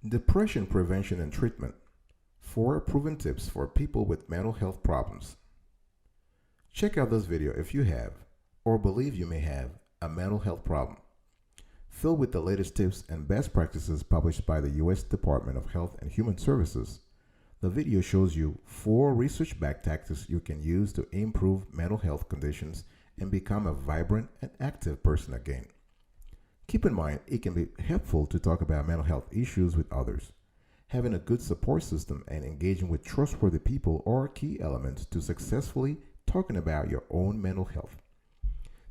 Depression prevention and treatment. 4 proven tips for people with mental health problems. Check out this video if you have, or believe you may have, a mental health problem. Filled with the latest tips and best practices published by the U.S. Department of Health and Human Services, the video shows you 4 research-backed tactics you can use to improve mental health conditions and become a vibrant and active person again. Keep in mind, it can be helpful to talk about mental health issues with others. Having a good support system and engaging with trustworthy people are key elements to successfully talking about your own mental health.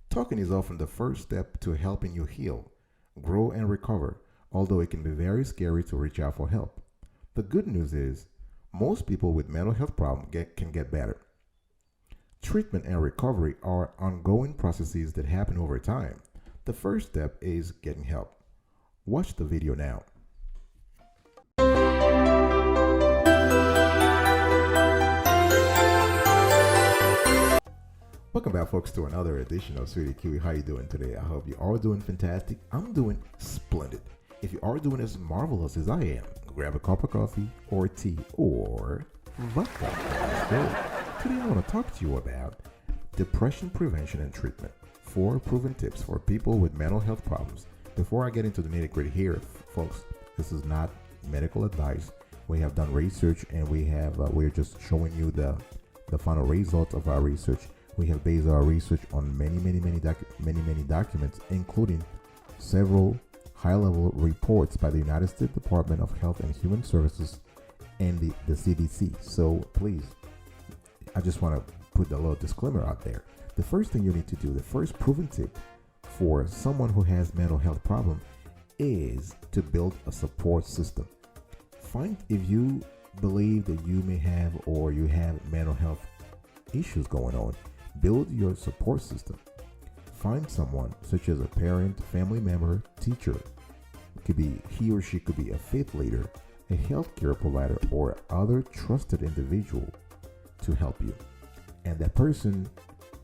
Talking is often the first step to helping you heal, grow, and recover, although it can be very scary to reach out for help. The good news is, most people with mental health problems can get better. Treatment and recovery are ongoing processes that happen over time. The first step is getting help. Watch the video now. Welcome back, folks, to another edition of Sweetie Kiwi. How you doing today? I hope you are doing fantastic. I'm doing splendid. If you are doing as marvelous as I am, grab a cup of coffee or tea or vodka. Let's go. Today I want to talk to you about depression prevention and treatment. 4 proven tips for people with mental health problems. Before I get into the nitty-gritty here, folks, this is not medical advice. We have done research and we're just showing you the final results of our research. We have based our research on many documents, including several high-level reports by the United States Department of Health and Human Services and the CDC. So please, I just want to put a little disclaimer out there. The first thing you need to do, the first proven tip for someone who has mental health problem is to build a support system. Find, if you believe that you may have or you have mental health issues going on, build your support system. Find someone such as a parent, family member, teacher. It could be he or she could be a faith leader, a healthcare provider, or other trusted individual to help you. And that person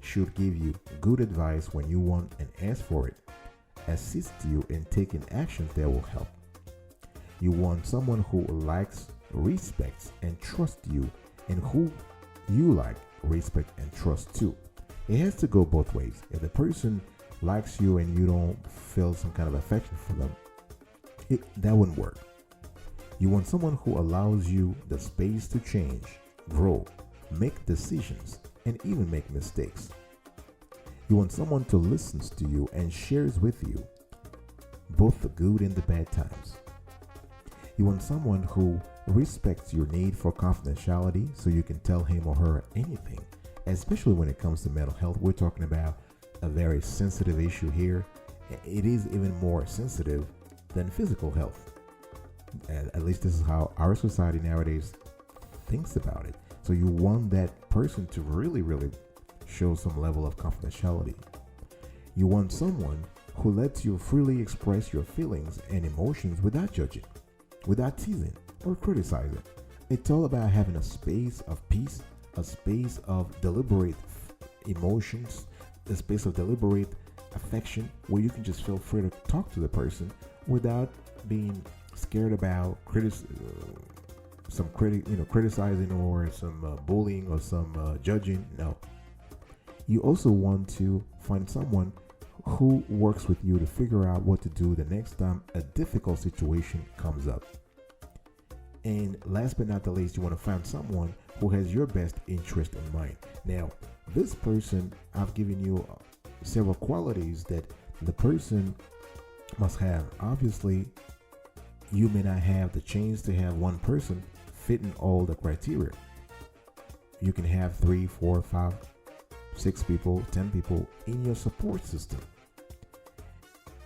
should give you good advice when you want and ask for it, assist you in taking actions that will help. You want someone who likes, respects, and trusts you, and who you like, respect, and trust too. It has to go both ways. If the person likes you and you don't feel some kind of affection for them, that wouldn't work. You want someone who allows you the space to change, grow, make decisions, and even make mistakes. You want someone to listen to you and shares with you both the good and the bad times. You want someone who respects your need for confidentiality so you can tell him or her anything, especially when it comes to mental health. We're talking about a very sensitive issue here. It is even more sensitive than physical health. At least this is how our society nowadays thinks about it. So you want that person to really show some level of confidentiality. You want someone who lets you freely express your feelings and emotions without judging, without teasing or criticizing. It's all about having a space of peace, a space of deliberate emotions, a space of deliberate affection where you can just feel free to talk to the person without being scared about criticizing or some bullying or some judging. No. You also want to find someone who works with you to figure out what to do the next time a difficult situation comes up. And last but not the least, you want to find someone who has your best interest in mind. Now, this person, I've given you several qualities that the person must have. Obviously, you may not have the chance to have one person fitting all the criteria. You can have 3, 4, 5, 6 people, 10 people in your support system.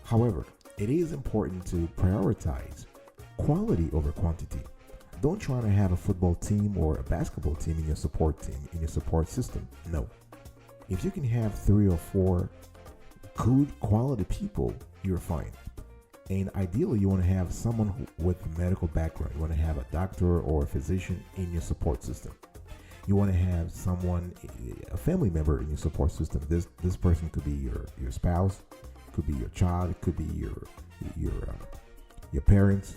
However, it is important to prioritize quality over quantity. Don't try to have a football team or a basketball team in your support system. No. If you can have 3 or 4 good quality people, you're fine. And ideally, you want to have someone with a medical background. You want to have a doctor or a physician in your support system. You want to have someone, a family member in your support system. This person could be your spouse, could be your child, it could be your parents,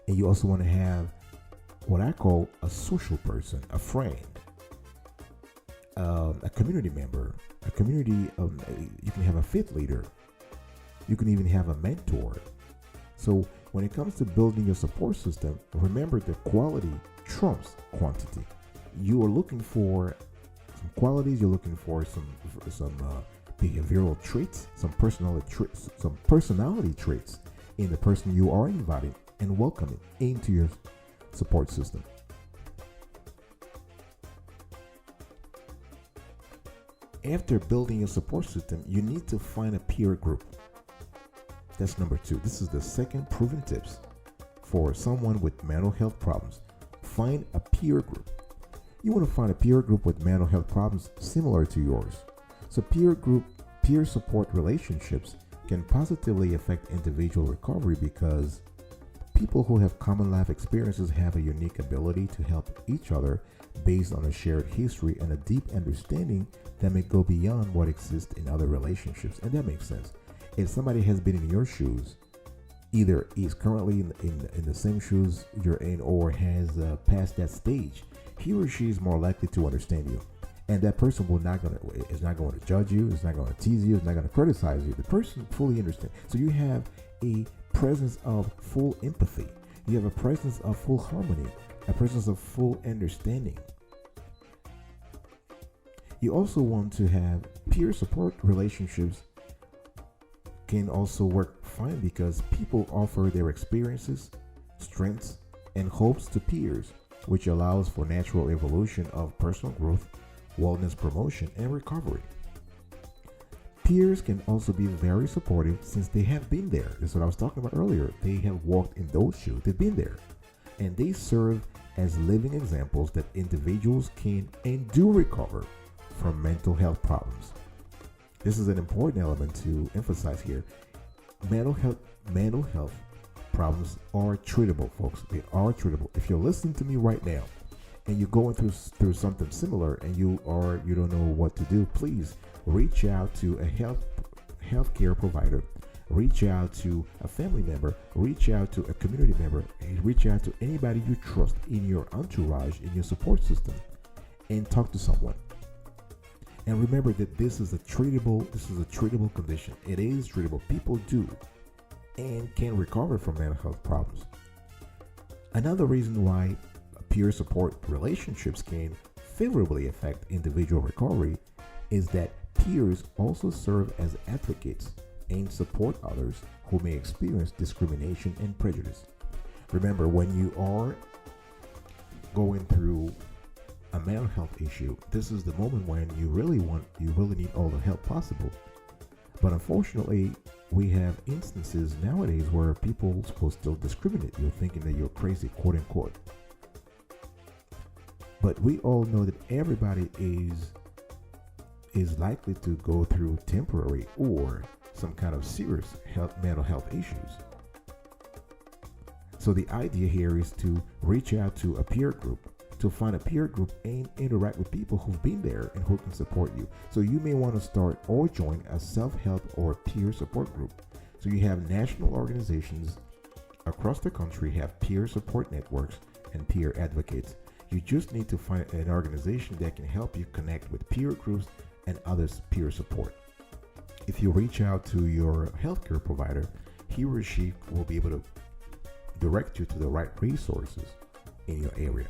And you also want to have what I call a social person, a friend, a community member, a community. You can have a faith leader. You can even have a mentor. So when it comes to building your support system, remember that quality trumps quantity. You are looking for some qualities. You're looking for some behavioral traits, some personality traits in the person you are inviting and welcoming into your support system. After building your support system, you need to find a peer group. That's number 2. This is the second proven tips for someone with mental health problems. Find a peer group. You want to find a peer group with mental health problems similar to yours. So peer support relationships can positively affect individual recovery because people who have common life experiences have a unique ability to help each other based on a shared history and a deep understanding that may go beyond what exists in other relationships. And that makes sense. If somebody has been in your shoes, either is currently in the same shoes you're in or has passed that stage, he or she is more likely to understand you. And that person is not going to judge you, is not going to tease you, is not going to criticize you. The person fully understands. So you have a presence of full empathy. You have a presence of full harmony, a presence of full understanding. You also want to have peer support relationships can also work fine because people offer their experiences, strengths, and hopes to peers, which allows for natural evolution of personal growth, wellness promotion, and recovery. Peers can also be very supportive since they have been there. That's what I was talking about earlier. They have walked in those shoes. They've been there. And they serve as living examples that individuals can and do recover from mental health problems. This is an important element to emphasize here. Mental health problems are treatable, folks. They are treatable. If you're listening to me right now and you're going through something similar and you don't know what to do, please reach out to a healthcare provider, reach out to a family member, reach out to a community member, and reach out to anybody you trust in your entourage, in your support system, and talk to someone. And remember that this is a treatable condition. It is treatable. People do and can recover from mental health problems. Another reason why peer support relationships can favorably affect individual recovery is that peers also serve as advocates and support others who may experience discrimination and prejudice. Remember, when you are going through a mental health issue, this is the moment when you really need all the help possible. But unfortunately, we have instances nowadays where people will still discriminate you, thinking that you're crazy, quote unquote. But we all know that everybody is likely to go through temporary or some kind of serious mental health issues. So the idea here is to reach out to a peer group, to find a peer group and interact with people who've been there and who can support you. So you may want to start or join a self-help or peer support group. So you have national organizations across the country have peer support networks and peer advocates. You just need to find an organization that can help you connect with peer groups and others' peer support. If you reach out to your healthcare provider, he or she will be able to direct you to the right resources in your area.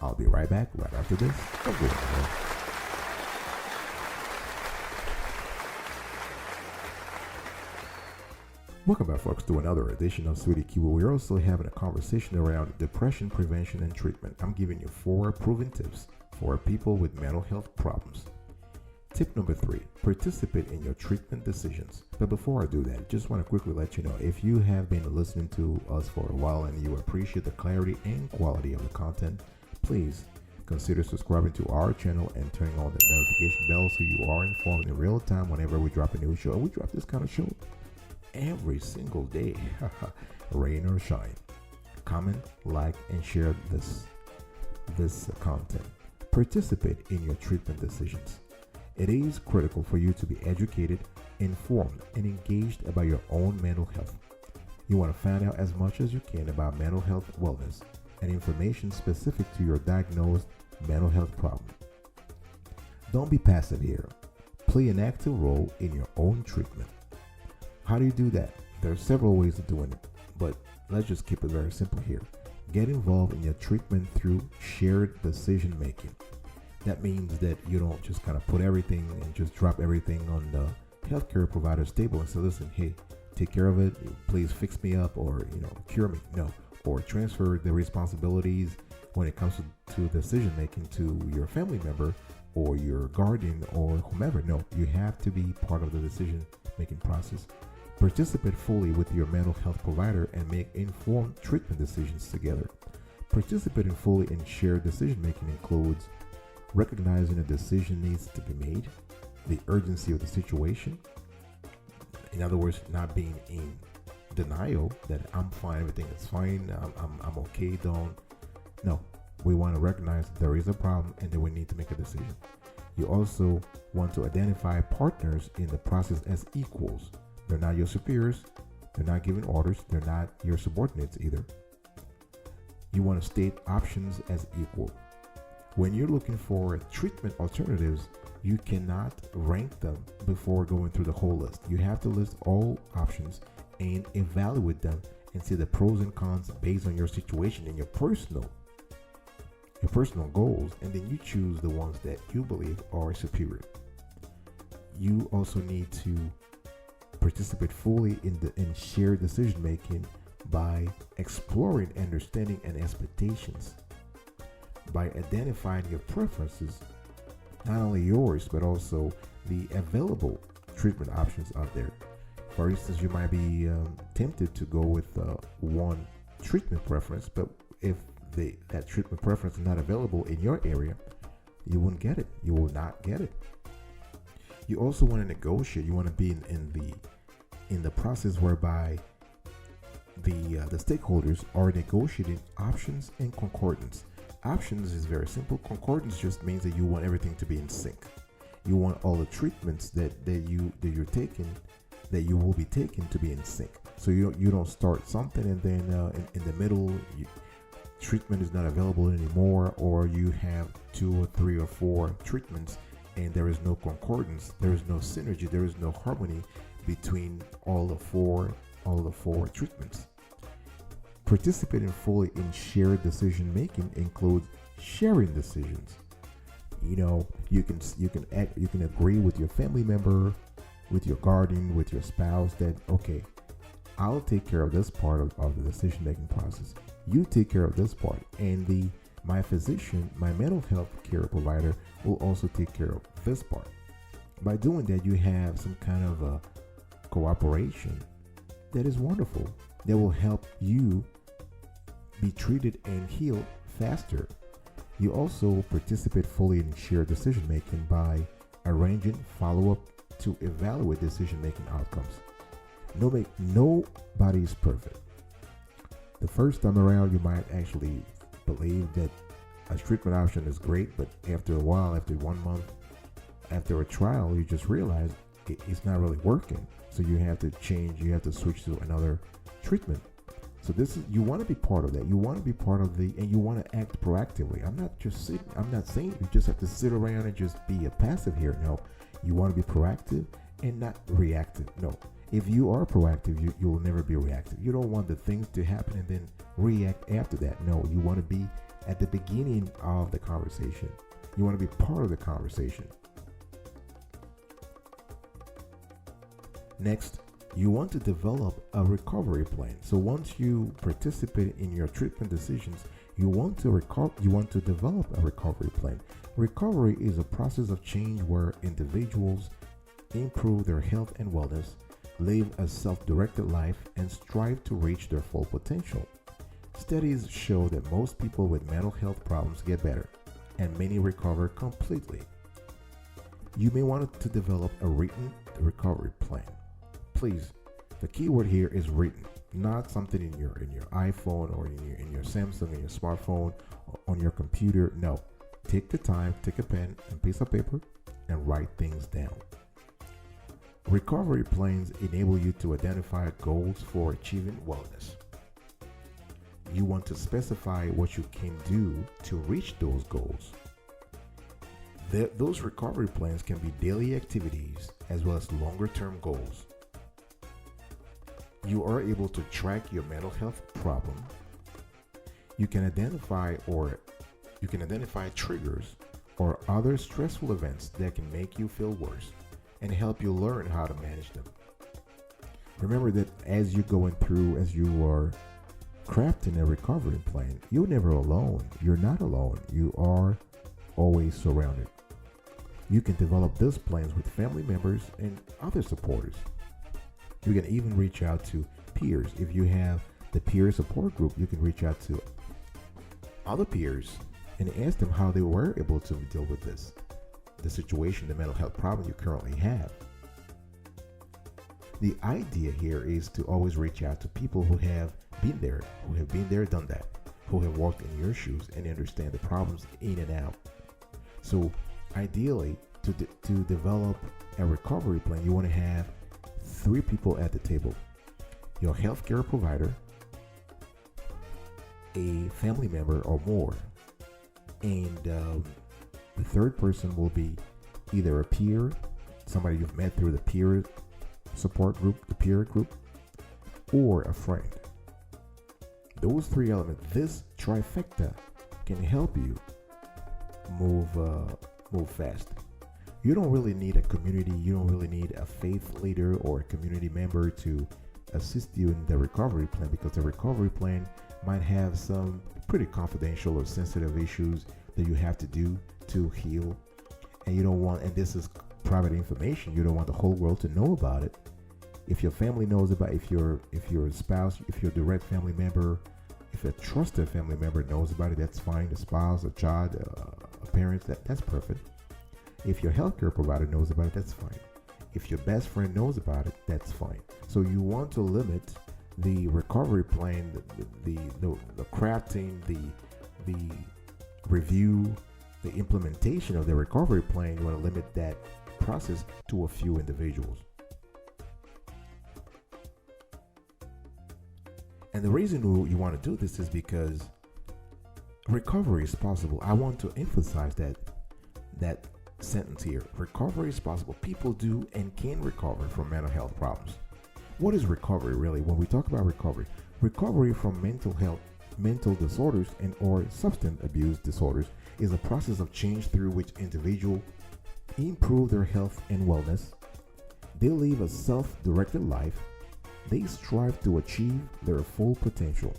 I'll be right back right after this. Don't go anywhere. Welcome back, folks, to another edition of Sweetie Q. We're also having a conversation around depression prevention and treatment. I'm giving you 4 proven tips for people with mental health problems. Tip number 3, participate in your treatment decisions. But before I do that, just want to quickly let you know, if you have been listening to us for a while and you appreciate the clarity and quality of the content, please consider subscribing to our channel and turning on the notification bell so you are informed in real time whenever we drop a new show. We drop this kind of show every single day, rain or shine. Comment, like, and share this content. Participate in your treatment decisions. It is critical for you to be educated, informed, and engaged about your own mental health. You want to find out as much as you can about mental health wellness and information specific to your diagnosed mental health problem. Don't be passive here. Play an active role in your own treatment. How do you do that? There are several ways of doing it, but let's just keep it very simple here. Get involved in your treatment through shared decision making. That means that you don't just kind of put everything and just drop everything on the healthcare provider's table and say, listen, hey, take care of it, please fix me up, or cure me. No. Or transfer the responsibilities when it comes to decision making to your family member or your guardian or whomever. No, you have to be part of the decision making process. Participate fully with your mental health provider and make informed treatment decisions together. Participating fully in shared decision making includes recognizing a decision needs to be made, the urgency of the situation. In other words, not being in denial that I'm fine, everything is fine, I'm okay, no. We want to recognize that there is a problem and that we need to make a decision. You also want to identify partners in the process as equals. They're not your superiors, they're not giving orders, they're not your subordinates either. You want to state options as equal. When you're looking for treatment alternatives, you cannot rank them before going through the whole list. You have to list all options and evaluate them and see the pros and cons based on your situation and your personal goals, and then you choose the ones that you believe are superior. You also need to participate fully in shared decision making by exploring understanding and expectations, by identifying your preferences, not only yours but also the available treatment options out there. For instance, you might be tempted to go with one treatment preference, but if that treatment preference is not available in your area, you won't get it. You will not get it. You also want to negotiate. You want to be in the process whereby the stakeholders are negotiating options and concordance. Options is very simple. Concordance just means that you want everything to be in sync. You want all the treatments that you're taking, that you will be taking, to be in sync. So you don't start something and then in the middle treatment is not available anymore, or you have 2 or 3 or 4 treatments and there is no concordance, there is no synergy, there is no harmony between all the four treatments. Participating fully in shared decision making includes sharing decisions. You can agree with your family member, with your guardian, with your spouse that, okay, I'll take care of this part of the decision making process. You take care of this part, and my physician, my mental health care provider, will also take care of this part. By doing that, you have some kind of a cooperation that is wonderful, that will help you be treated and healed faster. You also participate fully in shared decision making by arranging follow-up to evaluate decision making outcomes. Nobody is perfect. The first time around, you might actually believe that a treatment option is great, but after a while, after 1 month, after a trial, you just realize it's not really working. So you have to change, you have to switch to another treatment. So you want to be part of that. You want to be part of and you want to act proactively. I'm not saying you just have to sit around and just be a passive here. No, you want to be proactive and not reactive. No, if you are proactive, you will never be reactive. You don't want the things to happen and then react after that. No, you want to be at the beginning of the conversation. You want to be part of the conversation. Next, you want to develop a recovery plan. So once you participate in your treatment decisions, you want to develop a recovery plan. Recovery is a process of change where individuals improve their health and wellness, live a self-directed life, and strive to reach their full potential. Studies show that most people with mental health problems get better, and many recover completely. You may want to develop a written recovery plan. Please, the key word here is written, not something in your iPhone or in your Samsung, in your smartphone, on your computer. No, take the time, take a pen and piece of paper, and write things down. Recovery plans enable you to identify goals for achieving wellness. You want to specify what you can do to reach those goals. Those recovery plans can be daily activities as well as longer term goals. You are able to track your mental health problem. You can identify triggers or other stressful events that can make you feel worse and help you learn how to manage them. Remember that as you are crafting a recovery plan, you're never alone. You're not alone. You are always surrounded. You can develop those plans with family members and other supporters. You can even reach out to peers. If you have the peer support group, you can reach out to other peers and ask them how they were able to deal with the situation, the mental health problem you currently have. The idea here is to always reach out to people who have been there, done that, who have walked in your shoes and understand the problems in and out. So ideally, to develop a recovery plan, you want to have 3 people at the table: your healthcare provider, a family member or more, and the third person will be either a peer, somebody you've met through the peer support group, the peer group, or a friend. Those 3 elements, this trifecta, can help you move fast. You don't really need a community. You don't really need a faith leader or a community member to assist you in the recovery plan, because the recovery plan might have some pretty confidential or sensitive issues that you have to do to heal, and you don't want, and this is private information, you don't want the whole world to know about it. If your family knows about it, if your spouse, if your direct family member, if a trusted family member knows about it, that's fine. A spouse, a child, a parent, that's perfect. If your healthcare provider knows about it, that's fine. If your best friend knows about it, that's fine. So you want to limit the recovery plan, the crafting, the review, the implementation of the recovery plan. You want to limit that process to a few individuals. And the reason you want to do this is because recovery is possible. I want to emphasize that sentence here. Recovery is possible. People do and can recover from mental health problems. What is recovery really? When we talk about recovery from mental disorders and or substance abuse disorders is a process of change through which individuals improve their health and wellness. They live a self-directed life. They strive to achieve their full potential.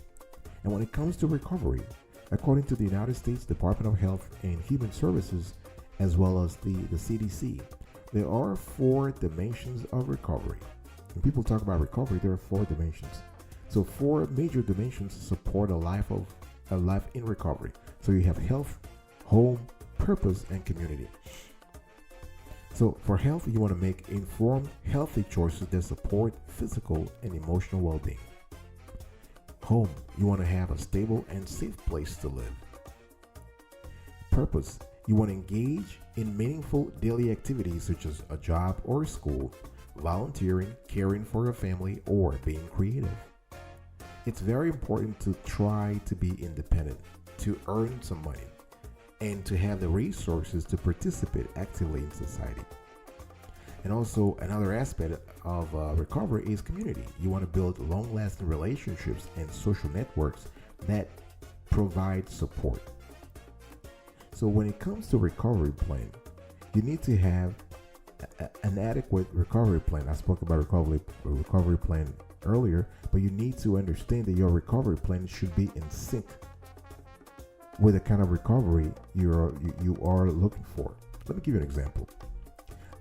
And when it comes to recovery, according to the United States Department of Health and Human Services, as well as the CDC, there are 4 dimensions of recovery. When people talk about recovery, there are 4 dimensions. So 4 major dimensions support a life in recovery. So you have health, home, purpose, and community. So for health, you want to make informed, healthy choices that support physical and emotional well-being. Home, you want to have a stable and safe place to live. Purpose, you want to engage in meaningful daily activities such as a job or school, volunteering, caring for your family, or being creative. It's very important to try to be independent, to earn some money, and to have the resources to participate actively in society. And also another aspect of recovery is community. You want to build long-lasting relationships and social networks that provide support. So when it comes to recovery plan, you need to have an adequate recovery plan. I spoke about recovery plan earlier, but you need to understand that your recovery plan should be in sync with the kind of recovery you are looking for. Let me give you an example.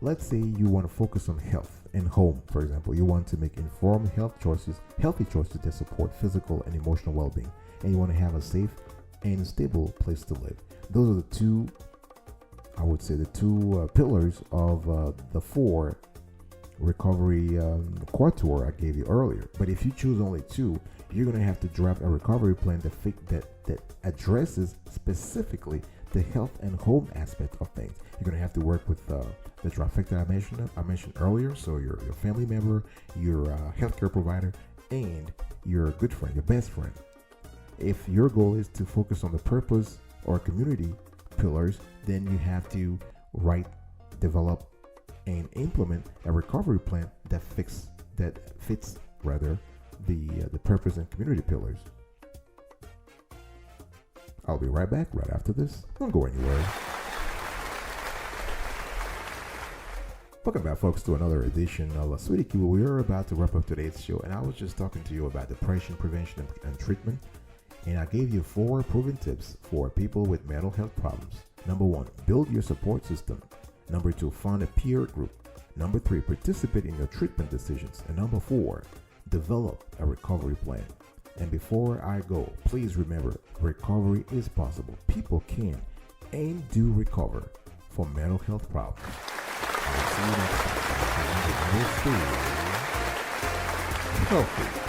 Let's say you want to focus on health and home, for example. You want to make informed healthy choices that support physical and emotional well-being, and you want to have a safe and stable place to live. Those are the two pillars of the 4 recovery quatuor I gave you earlier. But if you choose only 2, you're going to have to draft a recovery plan that addresses specifically the health and home aspect of things. You're going to have to work with the trifecta I mentioned earlier. So your family member, your healthcare provider, and your good friend, your best friend. If your goal is to focus on the purpose or community pillars, then you have to develop, and implement a recovery plan that fits the purpose and community pillars. I'll be right back right after this. Don't go anywhere. Welcome back, folks, to another edition of Sweetie Q. We are about to wrap up today's show, and I was just talking to you about depression prevention and treatment, and I gave you 4 proven tips for people with mental health problems. Number 1, build your support system. Number 2, find a peer group. Number 3, participate in your treatment decisions. And number 4, develop a recovery plan. And before I go, please remember, recovery is possible. People can and do recover from mental health problems. I'll see you next time. Stay healthy.